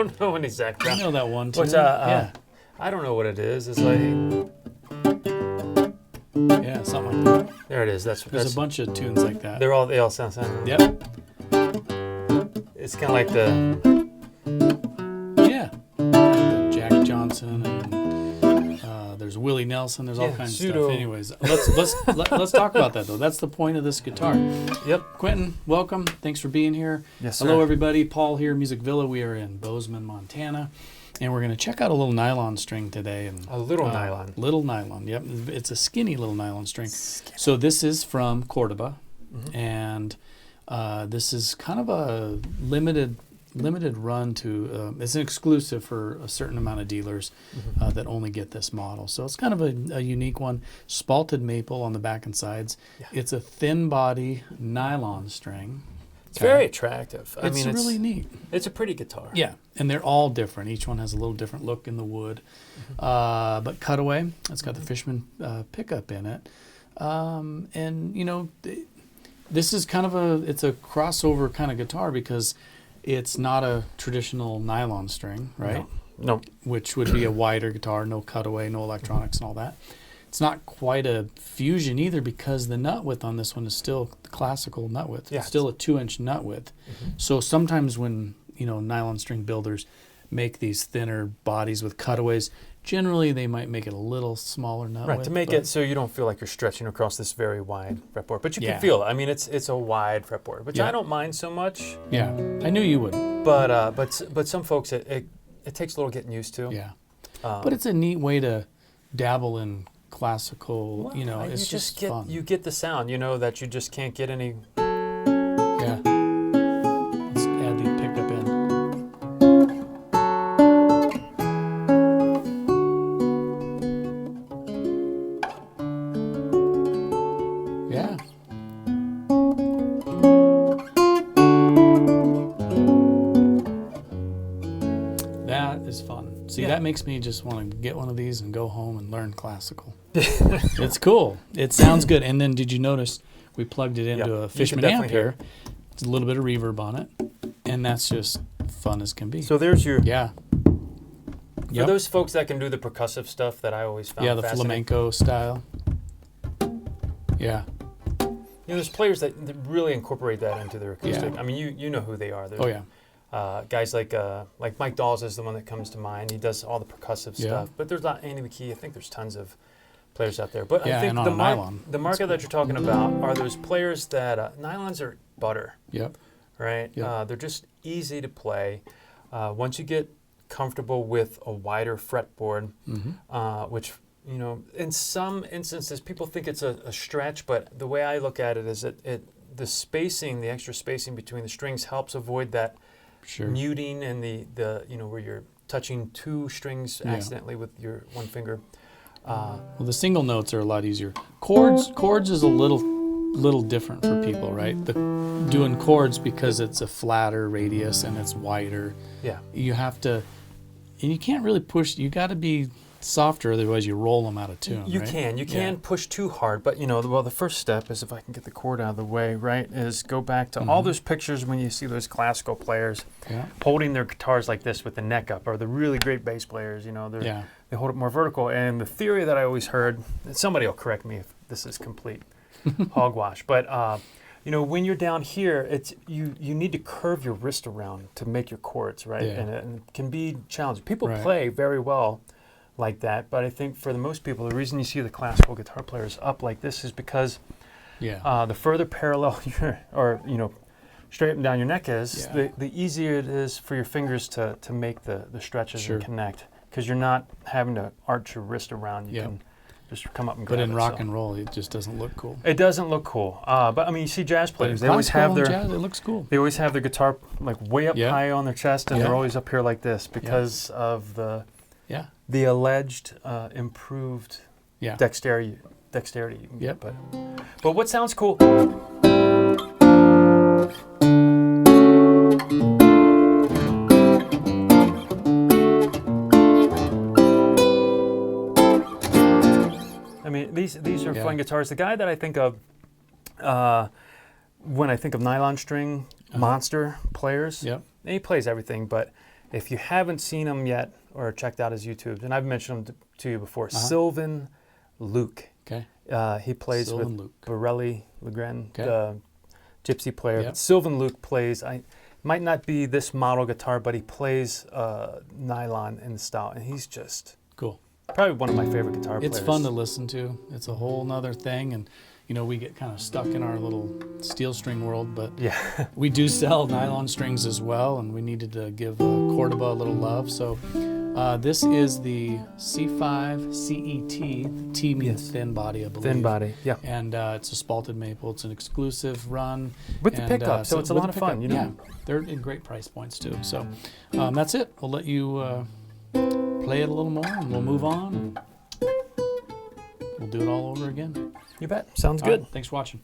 don't know an exact. I know that one too. Yeah. I don't know what it is. It's like. Yeah, something like that. There it is. There's a bunch of tunes like that. They all sound. Yep. It's kind of like the. Yeah. Jack Johnson and there's Willie Nelson. There's all kinds of stuff. Anyways, let's talk about that though. That's the point of this guitar. Yep. Quentin, welcome. Thanks for being here. Yes, sir. Hello everybody. Paul here, Music Villa. We are in Bozeman, Montana. And we're going to check out a little nylon string today. And a little nylon. Little nylon, yep. It's a skinny little nylon string. So this is from Cordoba. Mm-hmm. And this is kind of a limited run to, it's an exclusive for a certain amount of dealers that only get this model. So it's kind of a unique one. Spalted maple on the back and sides. Yeah. It's a thin body nylon string. It's very attractive. It's really neat. It's a pretty guitar. Yeah, and they're all different. Each one has a little different look in the wood. But cutaway, it's got the Fishman pickup in it. And, you know, this is kind of it's a crossover kind of guitar because it's not a traditional nylon string, right? No. Which would be a wider guitar, no cutaway, no electronics and all that. It's not quite a fusion either because the nut width on this one is still the classical nut width. Yeah. It's still a 2-inch nut width. So sometimes when, you know, nylon string builders make these thinner bodies with cutaways, generally they might make it a little smaller nut width. Right, to make it so you don't feel like you're stretching across this very wide fretboard. But you can feel it. I mean, it's a wide fretboard, which I don't mind so much. Yeah, I knew you would. But some folks, it takes a little getting used to. Yeah, but it's a neat way to dabble in classical, you know, it's just fun. You get the sound, you know, that you just can't get any. Yeah. Let's add the pickup in. Yeah. That is fun. See, that makes me just want to get one of these and go home and learn classical. It's cool. It sounds good. And then did you notice we plugged it into a Fishman amp here? It's a little bit of reverb on it. And that's just fun as can be. So there's your... Yeah. For those folks that can do the percussive stuff that I always found the flamenco style. Yeah. You know, there's players that really incorporate that into their acoustic. Yeah. I mean, you know who they are. Oh, yeah. Guys like Mike Dawes is the one that comes to mind. He does all the percussive stuff. But there's not Andy McKee. I think there's tons of players out there. But I think the market that you're talking about are those players that nylons are butter. Yep. Right? Yep. They're just easy to play. Once you get comfortable with a wider fretboard, which, you know, in some instances people think it's a stretch, but the way I look at it is the spacing, the extra spacing between the strings helps avoid that muting and the you know, where you're touching two strings accidentally with your one finger. Well, the single notes are a lot easier. Chords is a little different for people, right? Doing chords because it's a flatter radius and it's wider. Yeah. You have to, and you can't really push. You got to be softer, otherwise you roll them out of tune. You right? can push too hard, but you know, well, the first step is, if I can get the chord out of the way, right, is go back to all those pictures when you see those classical players holding their guitars like this with the neck up, or the really great bass players, you know, they hold it more vertical. And the theory that I always heard, and somebody will correct me if this is complete hogwash, but you know, when you're down here, it's you need to curve your wrist around to make your chords, right? And it can be challenging. People play very well like that, but I think for the most people, the reason you see the classical guitar players up like this is because the further parallel or you know, straight up and down your neck is, the easier it is for your fingers to make the stretches and connect, because you're not having to arch your wrist around. You can just come up and grab it. But in rock and roll, it just doesn't look cool. It doesn't look cool. But I mean, you see jazz players, they always have their jazz, it looks cool. They always have their guitar like way up high on their chest, and they're always up here like this because of the alleged improved dexterity you can get. But what sounds cool? I mean, these are fun guitars. The guy that I think of when I think of nylon string monster players, and he plays everything, but If you haven't seen him yet or checked out his YouTube, and I've mentioned him to you before, Sylvan Luke. Okay. He plays Sylvan with Luke. Borelli Legren, Okay. the gypsy player. Yep. But Sylvan Luke plays, might not be this model guitar, but he plays nylon in the style, and he's just Cool. probably one of my favorite guitar players. It's fun to listen to. It's a whole nother thing, and you know, we get kind of stuck in our little steel string world, but Yeah. we do sell nylon strings as well, and we needed to give Cordoba a little love. So this is the C5-CET. T means thin body, I believe. Thin body, yeah. And it's a spalted maple. It's an exclusive run. With the pickup, so it's a with lot the of fun, pickup, you know. Yeah, they're in great price points too. So that's it. We'll let you play it a little more, and we'll move on. We'll do it all over again. You bet. Sounds All good. right, thanks for watching.